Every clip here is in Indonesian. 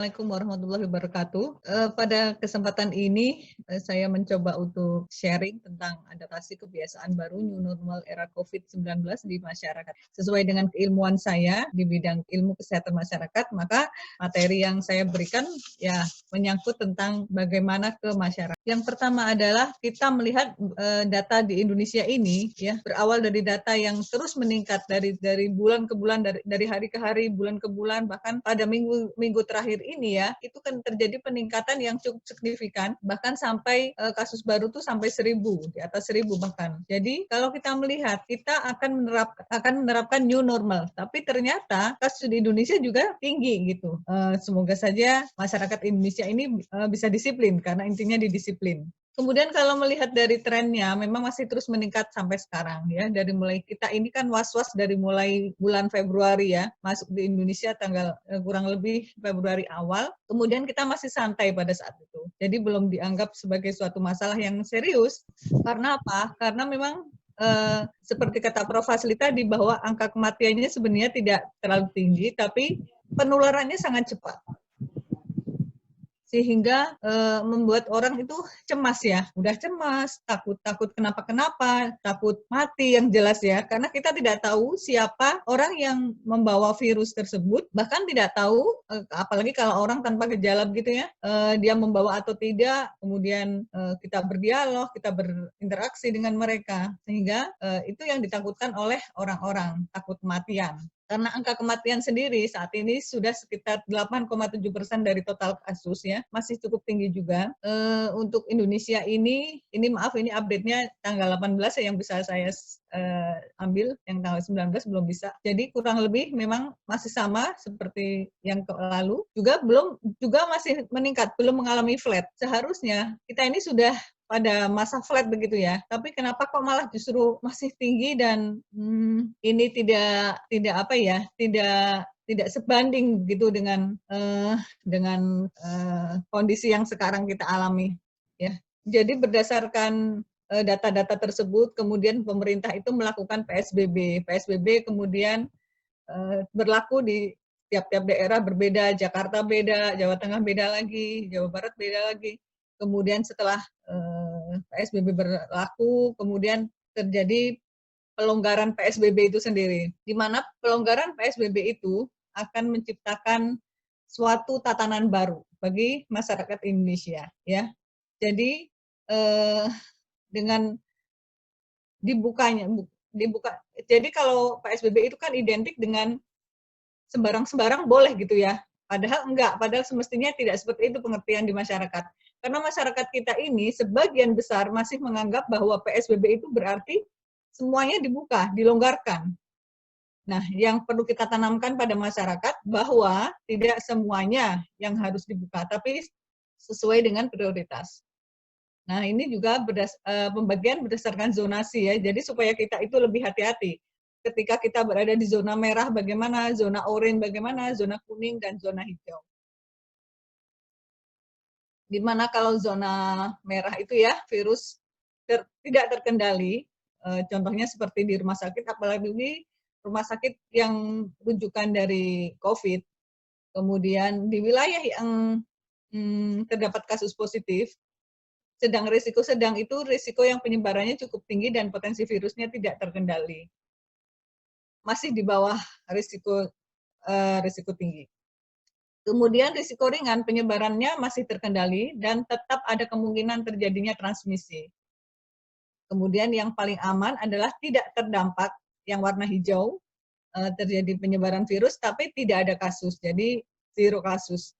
Assalamualaikum warahmatullahi wabarakatuh. Pada kesempatan ini, saya mencoba untuk sharing tentang adaptasi kebiasaan baru new normal era COVID-19 di masyarakat. Sesuai dengan keilmuan saya di bidang ilmu kesehatan masyarakat, maka materi yang saya berikan ya menyangkut tentang bagaimana ke masyarakat. Yang pertama adalah kita melihat data di Indonesia ini ya berawal dari data yang terus meningkat dari bulan ke bulan, dari hari ke hari, bulan ke bulan, bahkan pada minggu terakhir ini ya, itu kan terjadi peningkatan yang cukup signifikan, bahkan sampai kasus baru tuh sampai 1.000, di atas 1.000 bahkan. Jadi kalau kita melihat, kita akan menerapkan new normal, tapi ternyata kasus di Indonesia juga tinggi gitu. Semoga saja masyarakat Indonesia ini bisa disiplin, karena intinya di disiplin. Kemudian kalau melihat dari trennya, memang masih terus meningkat sampai sekarang ya. Dari mulai kita ini kan was-was dari mulai bulan Februari ya, masuk di Indonesia tanggal kurang lebih Februari awal. Kemudian kita masih santai pada saat itu. Jadi belum dianggap sebagai suatu masalah yang serius. Karena apa? Karena memang seperti kata Prof. Faslita di bahwa angka kematiannya sebenarnya tidak terlalu tinggi, tapi penularannya sangat cepat. Sehingga membuat orang itu cemas ya, udah cemas, takut kenapa-kenapa, takut mati yang jelas ya, karena kita tidak tahu siapa orang yang membawa virus tersebut, bahkan tidak tahu, apalagi kalau orang tanpa gejala gitu ya, dia membawa atau tidak, kemudian kita berdialog, kita berinteraksi dengan mereka, sehingga itu yang ditakutkan oleh orang-orang, takut kematian. Karena angka kematian sendiri saat ini sudah sekitar 8,7% dari total kasus ya, masih cukup tinggi juga. Untuk Indonesia ini maaf ini update-nya tanggal 18 ya yang bisa saya ambil, yang tanggal 19 belum bisa. Jadi kurang lebih memang masih sama seperti yang lalu, juga masih meningkat, belum mengalami flat. Seharusnya kita ini sudah pada masa flat begitu ya. Tapi kenapa kok malah justru masih tinggi dan ini tidak sebanding gitu dengan kondisi yang sekarang kita alami ya. Jadi berdasarkan data-data tersebut kemudian pemerintah itu melakukan PSBB. PSBB kemudian berlaku di tiap-tiap daerah berbeda, Jakarta beda, Jawa Tengah beda lagi, Jawa Barat beda lagi. Kemudian setelah PSBB berlaku, kemudian terjadi pelonggaran PSBB itu sendiri, di mana pelonggaran PSBB itu akan menciptakan suatu tatanan baru bagi masyarakat Indonesia, ya. Jadi dengan dibuka, jadi kalau PSBB itu kan identik dengan sembarang-sembarang boleh gitu ya. Padahal enggak, padahal semestinya tidak seperti itu pengertian di masyarakat. Karena masyarakat kita ini sebagian besar masih menganggap bahwa PSBB itu berarti semuanya dibuka, dilonggarkan. Nah, yang perlu kita tanamkan pada masyarakat bahwa tidak semuanya yang harus dibuka, tapi sesuai dengan prioritas. Nah, ini juga pembagian berdasarkan zonasi ya, jadi supaya kita itu lebih hati-hati. Ketika kita berada di zona merah bagaimana, zona oranye bagaimana, zona kuning, dan zona hijau. Dimana kalau zona merah itu ya, virus tidak terkendali, contohnya seperti di rumah sakit, apalagi di rumah sakit yang rujukan dari COVID, kemudian di wilayah yang terdapat kasus positif, risiko sedang itu risiko yang penyebarannya cukup tinggi dan potensi virusnya tidak terkendali. Masih di bawah risiko tinggi. Kemudian risiko ringan penyebarannya masih terkendali dan tetap ada kemungkinan terjadinya transmisi. Kemudian yang paling aman adalah tidak terdampak, yang warna hijau, terjadi penyebaran virus tapi tidak ada kasus, jadi 0 kasus.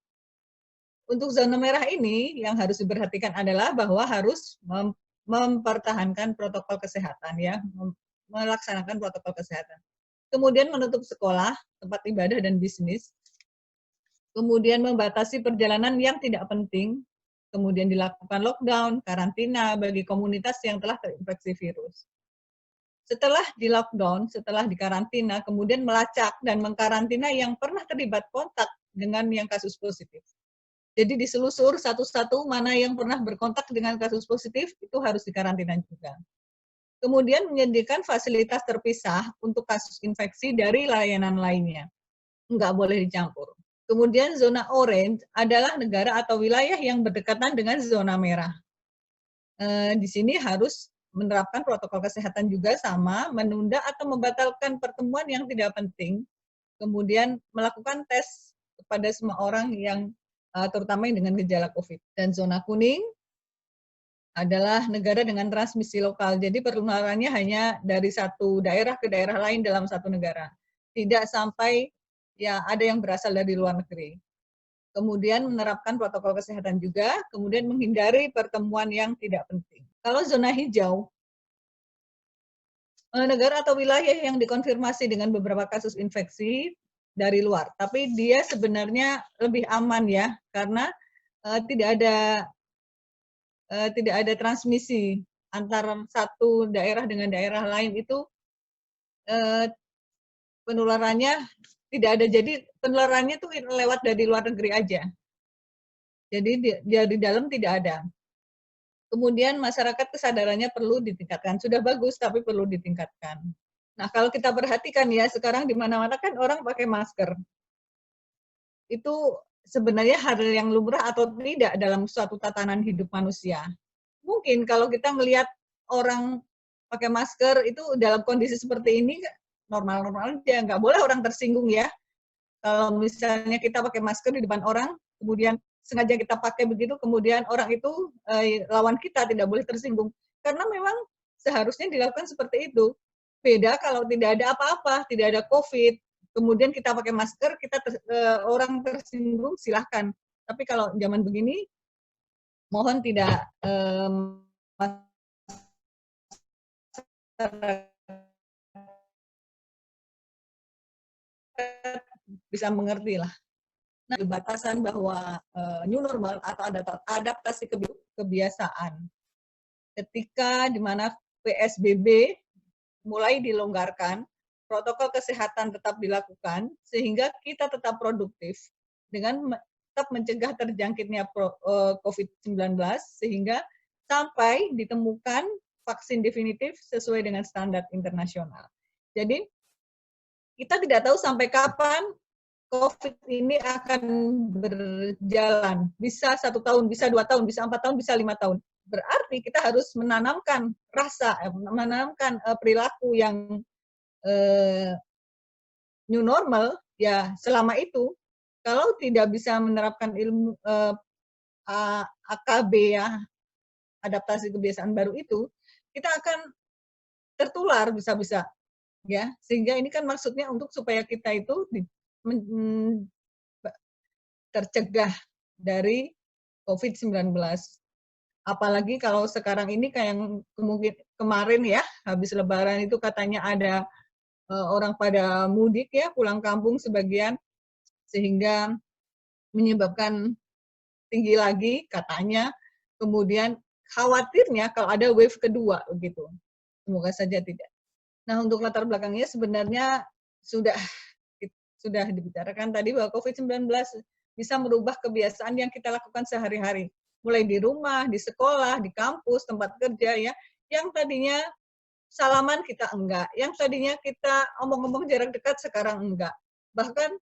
Untuk zona merah ini yang harus diperhatikan adalah bahwa harus mempertahankan protokol kesehatan ya, melaksanakan protokol kesehatan. Kemudian menutup sekolah, tempat ibadah dan bisnis. Kemudian membatasi perjalanan yang tidak penting. Kemudian dilakukan lockdown, karantina bagi komunitas yang telah terinfeksi virus. Setelah di lockdown, setelah dikarantina, kemudian melacak dan mengkarantina yang pernah terlibat kontak dengan yang kasus positif. Jadi diselusur satu-satu mana yang pernah berkontak dengan kasus positif, itu harus dikarantina juga. Kemudian menyediakan fasilitas terpisah untuk kasus infeksi dari layanan lainnya. Enggak boleh dicampur. Kemudian zona orange adalah negara atau wilayah yang berdekatan dengan zona merah. Di sini harus menerapkan protokol kesehatan juga sama, menunda atau membatalkan pertemuan yang tidak penting, kemudian melakukan tes kepada semua orang yang terutama yang dengan gejala COVID. Dan zona kuning adalah negara dengan transmisi lokal. Jadi penularannya hanya dari satu daerah ke daerah lain dalam satu negara. Tidak sampai ya ada yang berasal dari luar negeri. Kemudian menerapkan protokol kesehatan juga, kemudian menghindari pertemuan yang tidak penting. Kalau zona hijau, negara atau wilayah yang dikonfirmasi dengan beberapa kasus infeksi dari luar, tapi dia sebenarnya lebih aman ya, karena tidak ada transmisi antara satu daerah dengan daerah lain itu penularannya tidak ada. Jadi penularannya itu lewat dari luar negeri aja. Jadi di dalam tidak ada. Kemudian masyarakat kesadarannya perlu ditingkatkan. Sudah bagus tapi perlu ditingkatkan. Nah, kalau kita perhatikan ya sekarang di mana-mana kan orang pakai masker. Itu sebenarnya hal yang lumrah atau tidak dalam suatu tatanan hidup manusia. Mungkin kalau kita melihat orang pakai masker itu dalam kondisi seperti ini normal-normal aja, nggak boleh orang tersinggung ya. Kalau misalnya kita pakai masker di depan orang, kemudian sengaja kita pakai begitu, kemudian orang itu lawan kita tidak boleh tersinggung. Karena memang seharusnya dilakukan seperti itu. Beda kalau tidak ada apa-apa, tidak ada COVID, kemudian kita pakai masker, orang tersinggung silahkan. Tapi kalau zaman begini, mohon tidak bisa mengerti lah. Nah, batasan bahwa new normal atau adaptasi kebiasaan ketika di mana PSBB mulai dilonggarkan, protokol kesehatan tetap dilakukan sehingga kita tetap produktif dengan tetap mencegah terjangkitnya COVID-19 sehingga sampai ditemukan vaksin definitif sesuai dengan standar internasional. Jadi kita tidak tahu sampai kapan COVID ini akan berjalan. Bisa 1 tahun, bisa 2 tahun, bisa 4 tahun, bisa 5 tahun. Berarti kita harus menanamkan menanamkan perilaku yang new normal, ya selama itu. Kalau tidak bisa menerapkan ilmu AKB ya, adaptasi kebiasaan baru itu, kita akan tertular bisa-bisa. Ya, sehingga ini kan maksudnya untuk supaya kita itu tercegah dari COVID-19. Apalagi kalau sekarang ini kayak yang mungkin kemarin ya, habis Lebaran itu katanya ada orang pada mudik ya, pulang kampung sebagian, sehingga menyebabkan tinggi lagi katanya. Kemudian khawatirnya kalau ada wave kedua begitu. Semoga saja tidak. Nah, untuk latar belakangnya sebenarnya sudah dibicarakan tadi bahwa COVID-19 bisa merubah kebiasaan yang kita lakukan sehari-hari. Mulai di rumah, di sekolah, di kampus, tempat kerja ya. Yang tadinya salaman kita enggak, yang tadinya kita omong-omong jarak dekat sekarang enggak. Bahkan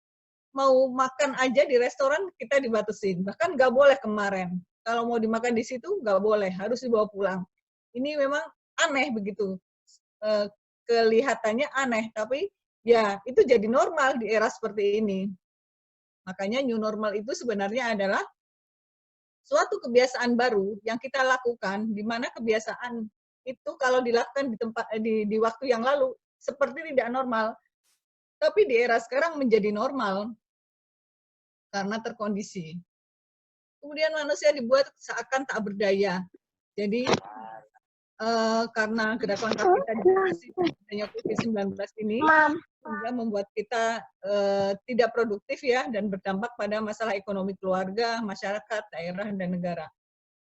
mau makan aja di restoran kita dibatasin. Bahkan nggak boleh kemarin. Kalau mau dimakan di situ nggak boleh, harus dibawa pulang. Ini memang aneh begitu. Kelihatannya aneh, tapi ya itu jadi normal di era seperti ini. Makanya new normal itu sebenarnya adalah suatu kebiasaan baru yang kita lakukan, di mana kebiasaan itu kalau dilakukan di waktu yang lalu seperti tidak normal, tapi di era sekarang menjadi normal karena terkondisi. Kemudian manusia dibuat seakan tak berdaya. Jadi karena gerakan kita dibatasi adanya COVID-19 ini, sehingga membuat kita tidak produktif ya, dan berdampak pada masalah ekonomi keluarga, masyarakat, daerah, dan negara.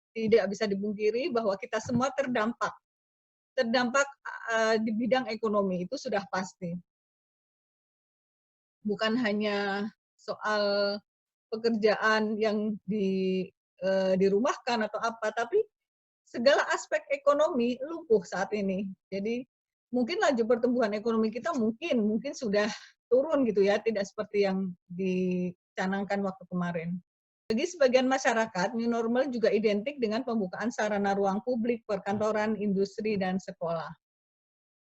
Tidak bisa dipungkiri bahwa kita semua terdampak di bidang ekonomi, itu sudah pasti. Bukan hanya soal pekerjaan yang dirumahkan atau apa, tapi segala aspek ekonomi lumpuh saat ini. Jadi mungkin laju pertumbuhan ekonomi kita mungkin sudah turun gitu ya, tidak seperti yang canangkan waktu kemarin. Bagi sebagian masyarakat, new normal juga identik dengan pembukaan sarana ruang publik, perkantoran, industri, dan sekolah.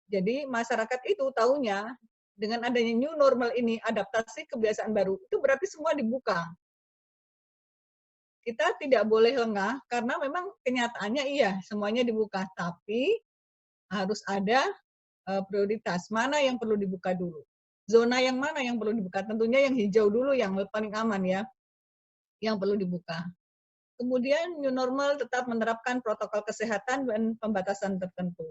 Jadi masyarakat itu taunya dengan adanya new normal ini, adaptasi kebiasaan baru, itu berarti semua dibuka. Kita tidak boleh lengah karena memang kenyataannya iya semuanya dibuka, tapi harus ada prioritas, mana yang perlu dibuka dulu. Zona yang mana yang perlu dibuka? Tentunya yang hijau dulu yang paling aman ya, yang perlu dibuka. Kemudian new normal tetap menerapkan protokol kesehatan dan pembatasan tertentu.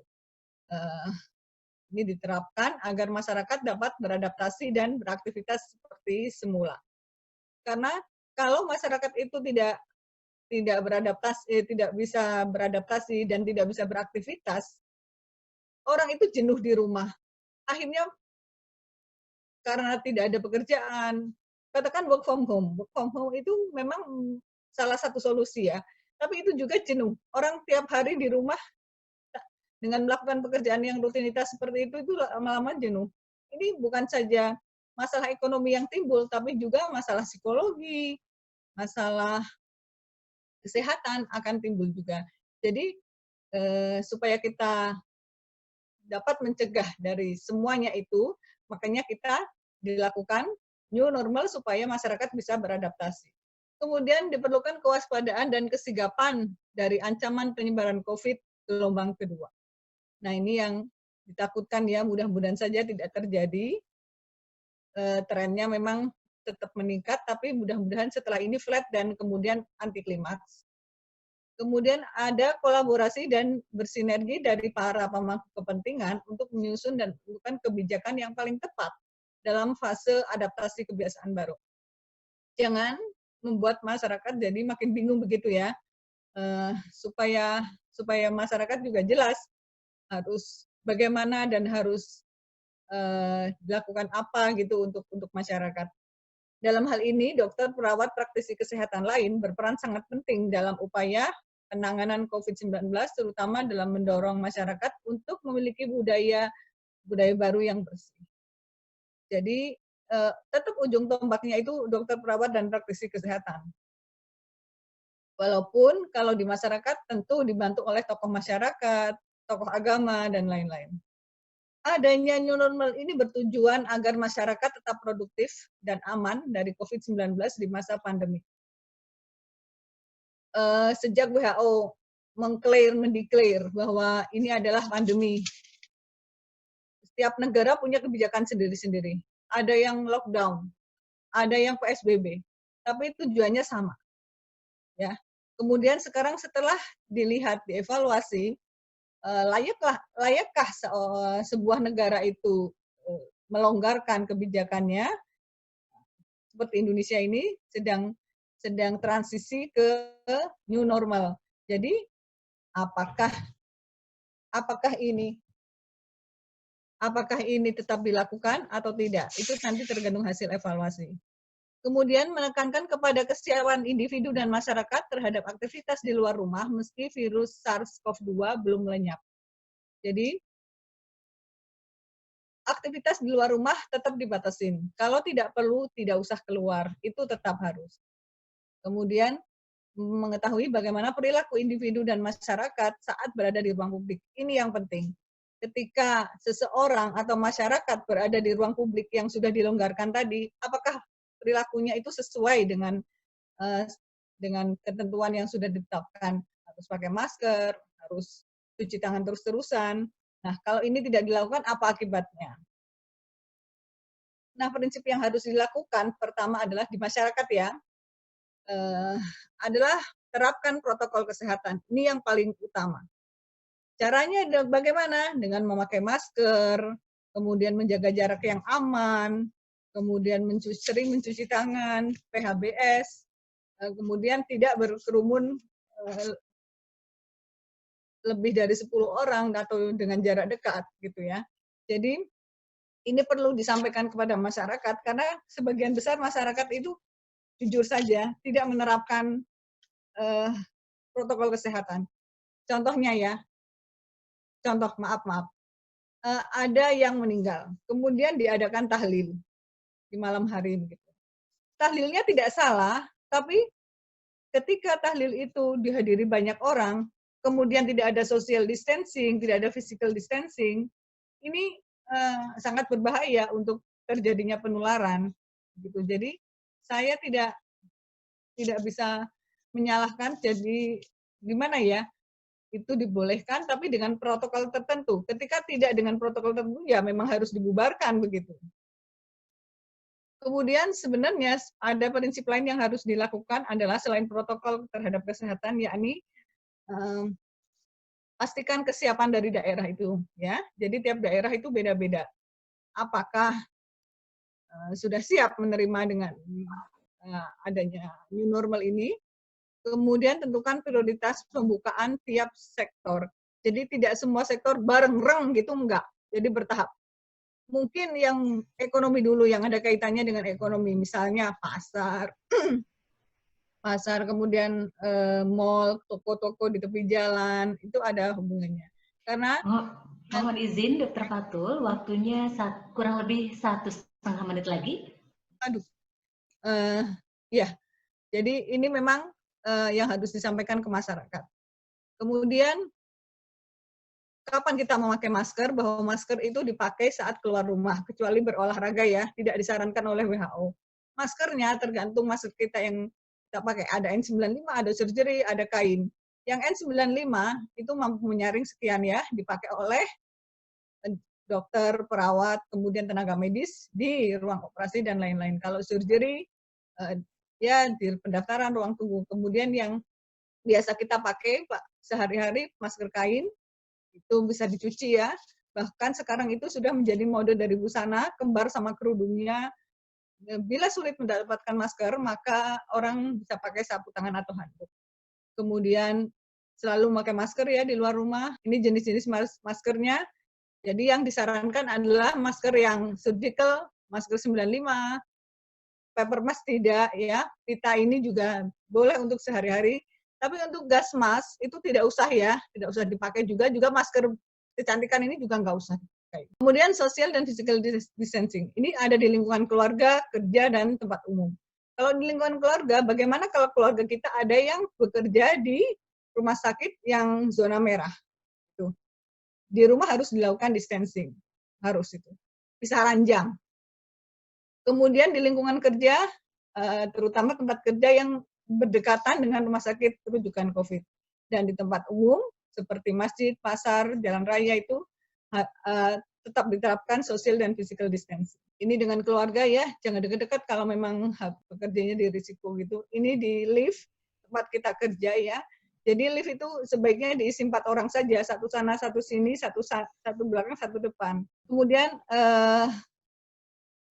Ini diterapkan agar masyarakat dapat beradaptasi dan beraktivitas seperti semula. Karena kalau masyarakat itu tidak beradaptasi, tidak bisa beradaptasi dan tidak bisa beraktivitas, orang itu jenuh di rumah. Akhirnya karena tidak ada pekerjaan, katakan work from home. Work from home itu memang salah satu solusi ya, tapi itu juga jenuh. Orang tiap hari di rumah dengan melakukan pekerjaan yang rutinitas seperti itu lama-lama jenuh. Ini bukan saja masalah ekonomi yang timbul, tapi juga masalah psikologi, masalah kesehatan akan timbul juga. Jadi supaya kita dapat mencegah dari semuanya itu, makanya kita dilakukan new normal supaya masyarakat bisa beradaptasi. Kemudian diperlukan kewaspadaan dan kesigapan dari ancaman penyebaran COVID gelombang kedua. Nah ini yang ditakutkan ya, mudah-mudahan saja tidak terjadi. Trennya memang tetap meningkat, tapi mudah-mudahan setelah ini flat dan kemudian anti klimaks. Kemudian ada kolaborasi dan bersinergi dari para pemangku kepentingan untuk menyusun dan melakukan kebijakan yang paling tepat dalam fase adaptasi kebiasaan baru. Jangan membuat masyarakat jadi makin bingung begitu ya, supaya masyarakat juga jelas harus bagaimana dan harus dilakukan apa gitu untuk masyarakat. Dalam hal ini, dokter, perawat, praktisi kesehatan lain berperan sangat penting dalam upaya penanganan COVID-19, terutama dalam mendorong masyarakat untuk memiliki budaya baru yang bersih. Jadi, tetap ujung tombaknya itu dokter, perawat, dan praktisi kesehatan. Walaupun kalau di masyarakat tentu dibantu oleh tokoh masyarakat, tokoh agama, dan lain-lain. Adanya new normal ini bertujuan agar masyarakat tetap produktif dan aman dari COVID-19 di masa pandemi. Sejak WHO mendeklar bahwa ini adalah pandemi, setiap negara punya kebijakan sendiri-sendiri. Ada yang lockdown, ada yang PSBB, tapi tujuannya sama. Ya. Kemudian sekarang setelah dilihat, dievaluasi, layakkah sebuah negara itu melonggarkan kebijakannya seperti Indonesia ini sedang transisi ke new normal. Jadi apakah ini tetap dilakukan atau tidak? Itu nanti tergantung hasil evaluasi. Kemudian menekankan kepada kesiapan individu dan masyarakat terhadap aktivitas di luar rumah meski virus SARS-CoV-2 belum lenyap. Jadi aktivitas di luar rumah tetap dibatasin. Kalau tidak perlu, tidak usah keluar. Itu tetap harus. Kemudian mengetahui bagaimana perilaku individu dan masyarakat saat berada di ruang publik. Ini yang penting. Ketika seseorang atau masyarakat berada di ruang publik yang sudah dilonggarkan tadi, apakah perilakunya itu sesuai dengan ketentuan yang sudah ditetapkan? Harus pakai masker, harus cuci tangan terus-terusan. Nah, kalau ini tidak dilakukan, apa akibatnya? Nah, prinsip yang harus dilakukan pertama adalah di masyarakat ya, adalah terapkan protokol kesehatan. Ini yang paling utama. Caranya bagaimana? Dengan memakai masker, kemudian menjaga jarak yang aman, kemudian sering mencuci tangan, PHBS, kemudian tidak berkerumun lebih dari 10 orang atau dengan jarak dekat gitu ya. Jadi ini perlu disampaikan kepada masyarakat karena sebagian besar masyarakat itu jujur saja tidak menerapkan protokol kesehatan. Contohnya ya, maaf, ada yang meninggal, kemudian diadakan tahlil di malam hari begitu. tahlilnya tidak salah, tapi ketika tahlil itu dihadiri banyak orang, kemudian tidak ada social distancing, tidak ada physical distancing, ini sangat berbahaya untuk terjadinya penularan. Gitu. Jadi saya tidak bisa menyalahkan. Jadi gimana ya? Itu dibolehkan, tapi dengan protokol tertentu. Ketika tidak dengan protokol tertentu, ya memang harus dibubarkan begitu. Kemudian sebenarnya ada prinsip lain yang harus dilakukan adalah selain protokol terhadap kesehatan, yakni pastikan kesiapan dari daerah itu, ya. Jadi tiap daerah itu beda-beda. Apakah sudah siap menerima dengan adanya new normal ini? Kemudian tentukan prioritas pembukaan tiap sektor. Jadi tidak semua sektor bareng-reng gitu, enggak. Jadi bertahap. Mungkin yang ekonomi dulu yang ada kaitannya dengan ekonomi, misalnya pasar, kemudian mall, toko-toko di tepi jalan, itu ada hubungannya. Karena mohon izin Dokter Fatul, waktunya kurang lebih 1,5 menit lagi. Aduh, ya. Jadi ini memang yang harus disampaikan ke masyarakat. Kemudian kapan kita memakai masker, bahwa masker itu dipakai saat keluar rumah, kecuali berolahraga ya, tidak disarankan oleh WHO. Maskernya tergantung masker kita yang kita pakai, ada N95, ada surgery, ada kain. Yang N95 itu mampu menyaring sekian ya, dipakai oleh dokter, perawat, kemudian tenaga medis di ruang operasi dan lain-lain. Kalau surgery, ya di pendaftaran ruang tunggu. Kemudian yang biasa kita pakai sehari-hari, masker kain, itu bisa dicuci ya. Bahkan sekarang itu sudah menjadi mode dari busana, kembar sama kerudungnya. Bila sulit mendapatkan masker, maka orang bisa pakai sapu tangan atau handuk. Kemudian selalu memakai masker ya di luar rumah. Ini jenis-jenis maskernya. Jadi yang disarankan adalah masker yang surgical, masker 95, paper mask tidak ya. Pita ini juga boleh untuk sehari-hari. Tapi untuk gas mask itu tidak usah ya, tidak usah dipakai juga masker kecantikan ini juga nggak usah dipakai. Kemudian social dan physical distancing. Ini ada di lingkungan keluarga, kerja, dan tempat umum. Kalau di lingkungan keluarga, bagaimana kalau keluarga kita ada yang bekerja di rumah sakit yang zona merah? Itu. Di rumah harus dilakukan distancing. Harus itu. Bisa ranjang. Kemudian di lingkungan kerja, terutama tempat kerja yang berdekatan dengan rumah sakit rujukan COVID. Dan di tempat umum, seperti masjid, pasar, jalan raya itu tetap diterapkan social dan physical distancing. Ini dengan keluarga ya, jangan dekat-dekat kalau memang pekerjanya di risiko gitu. Ini di lift, tempat kita kerja ya. Jadi lift itu sebaiknya diisi 4 orang saja, satu sana, satu sini, satu belakang, satu depan. Kemudian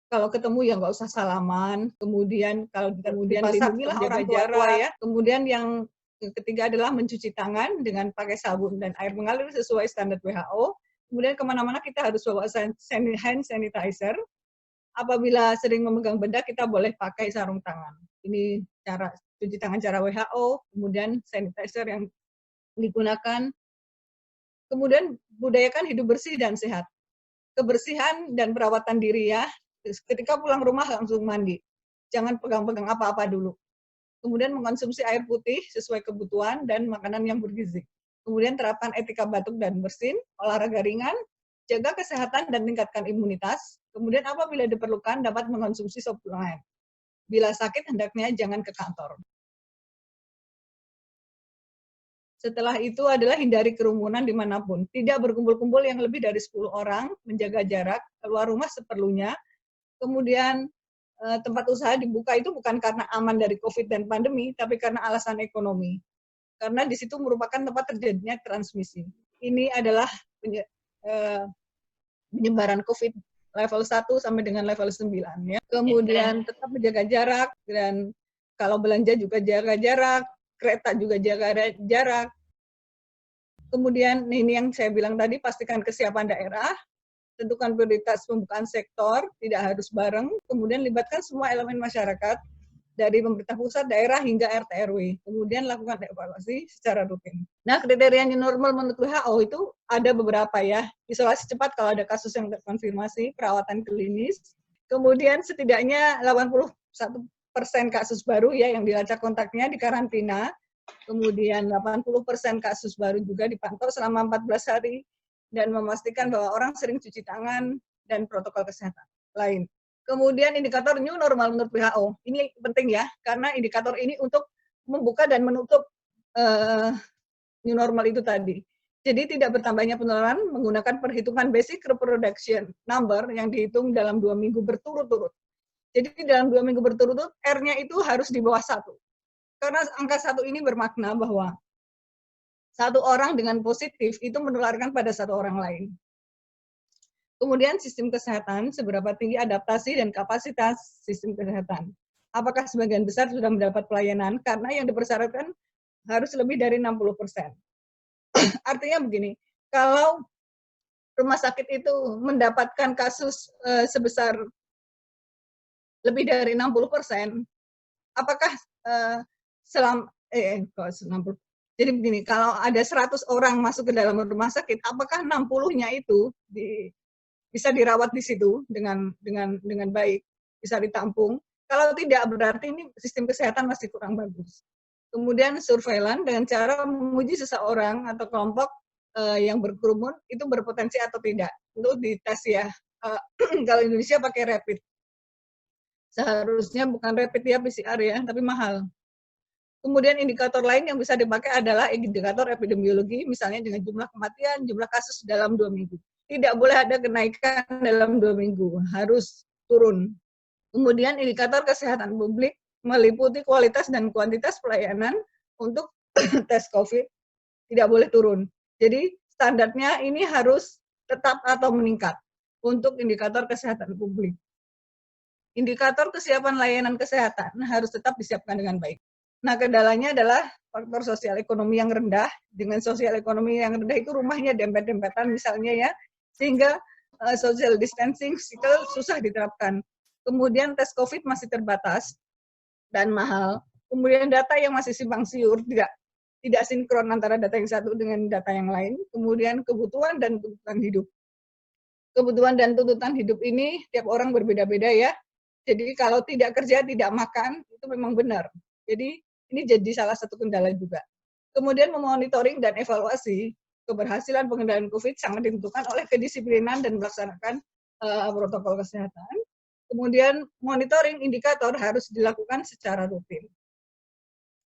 kalau ketemu ya nggak usah salaman. Kemudian kalau dilindungilah orang tua ya. Kemudian yang ketiga adalah mencuci tangan dengan pakai sabun dan air mengalir sesuai standar WHO. Kemudian kemana-mana kita harus bawa hand sanitizer. Apabila sering memegang benda, kita boleh pakai sarung tangan. Ini cara cuci tangan cara WHO. Kemudian sanitizer yang digunakan. Kemudian budayakan hidup bersih dan sehat. Kebersihan dan perawatan diri ya. Ketika pulang rumah langsung mandi. Jangan pegang-pegang apa-apa dulu. Kemudian mengkonsumsi air putih sesuai kebutuhan dan makanan yang bergizi. Kemudian terapkan etika batuk dan bersin, olahraga ringan, jaga kesehatan dan tingkatkan imunitas. Kemudian apabila diperlukan dapat mengkonsumsi suplemen. Bila sakit hendaknya jangan ke kantor. Setelah itu adalah hindari kerumunan dimanapun. Tidak berkumpul-kumpul yang lebih dari 10 orang, menjaga jarak, keluar rumah seperlunya. Kemudian tempat usaha dibuka itu bukan karena aman dari COVID dan pandemi, tapi karena alasan ekonomi. Karena di situ merupakan tempat terjadinya transmisi. Ini adalah penyebaran COVID level 1 sampai dengan level 9. Ya. Kemudian tetap menjaga jarak, dan kalau belanja juga jaga jarak, kereta juga jaga jarak. Kemudian ini yang saya bilang tadi, pastikan kesiapan daerah, tentukan prioritas pembukaan sektor, tidak harus bareng, kemudian libatkan semua elemen masyarakat, dari pemerintah pusat, daerah, hingga RT RW. Kemudian lakukan evaluasi secara rutin. Nah, kriteria new normal menurut WHO itu ada beberapa ya. Isolasi cepat kalau ada kasus yang terkonfirmasi, perawatan klinis, kemudian setidaknya 81 kasus baru ya yang dilacak kontaknya di karantina, kemudian 80% kasus baru juga dipantau selama 14 hari, dan memastikan bahwa orang sering cuci tangan dan protokol kesehatan lain. Kemudian indikator new normal menurut WHO, ini penting ya, karena indikator ini untuk membuka dan menutup new normal itu tadi. Jadi tidak bertambahnya penularan menggunakan perhitungan basic reproduction number yang dihitung dalam 2 minggu berturut-turut. Jadi dalam 2 minggu berturut-turut, R-nya itu harus di bawah 1. Karena angka 1 ini bermakna bahwa satu orang dengan positif itu menularkan pada satu orang lain. Kemudian sistem kesehatan, seberapa tinggi adaptasi dan kapasitas sistem kesehatan. Apakah sebagian besar sudah mendapat pelayanan? Karena yang dipersyaratkan harus lebih dari 60%. Artinya begini, kalau rumah sakit itu mendapatkan kasus sebesar lebih dari 60%, apakah jadi begini, kalau ada 100 orang masuk ke dalam rumah sakit, apakah 60-nya itu bisa dirawat di situ dengan baik, bisa ditampung? Kalau tidak, berarti ini sistem kesehatan masih kurang bagus. Kemudian surveillance dengan cara menguji seseorang atau kelompok yang berkerumun itu berpotensi atau tidak untuk dites ya. Kalau Indonesia pakai rapid, seharusnya bukan rapid ya PCR ya, tapi mahal. Kemudian indikator lain yang bisa dipakai adalah indikator epidemiologi, misalnya dengan jumlah kematian, jumlah kasus dalam 2 minggu. Tidak boleh ada kenaikan dalam 2 minggu, harus turun. Kemudian indikator kesehatan publik meliputi kualitas dan kuantitas pelayanan untuk tes COVID, tidak boleh turun. Jadi standarnya ini harus tetap atau meningkat untuk indikator kesehatan publik. Indikator kesiapan layanan kesehatan harus tetap disiapkan dengan baik. Nah, kendalanya adalah faktor sosial ekonomi yang rendah. Dengan sosial ekonomi yang rendah itu rumahnya dempet-dempetan misalnya ya, sehingga social distancing susah diterapkan. Kemudian tes COVID masih terbatas dan mahal. Kemudian data yang masih simpang siur, tidak sinkron antara data yang satu dengan data yang lain. Kemudian kebutuhan dan tuntutan hidup. Kebutuhan dan tuntutan hidup ini tiap orang berbeda-beda ya. Jadi kalau tidak kerja, tidak makan, itu memang benar. Jadi ini jadi salah satu kendala juga. Kemudian memonitoring dan evaluasi keberhasilan pengendalian COVID sangat ditentukan oleh kedisiplinan dan melaksanakan protokol kesehatan. Kemudian monitoring indikator harus dilakukan secara rutin.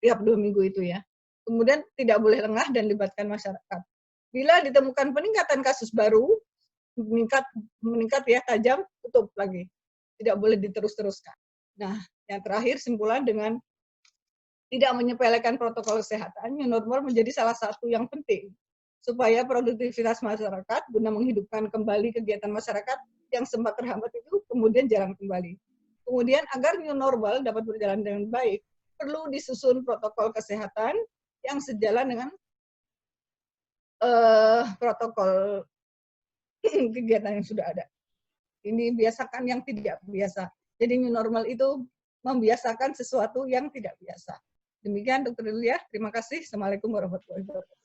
Tiap 2 minggu itu ya. Kemudian tidak boleh lengah dan libatkan masyarakat. Bila ditemukan peningkatan kasus baru, meningkat ya tajam, tutup lagi. Tidak boleh diterus-teruskan. Nah, yang terakhir simpulan dengan tidak menyepelekan protokol kesehatan, new normal menjadi salah satu yang penting supaya produktivitas masyarakat guna menghidupkan kembali kegiatan masyarakat yang sempat terhambat itu kemudian jalan kembali. Kemudian agar new normal dapat berjalan dengan baik, perlu disusun protokol kesehatan yang sejalan dengan protokol kegiatan yang sudah ada. Ini biasakan yang tidak biasa. Jadi new normal itu membiasakan sesuatu yang tidak biasa. Demikian Dr. Lilia, terima kasih. Assalamualaikum warahmatullahi wabarakatuh.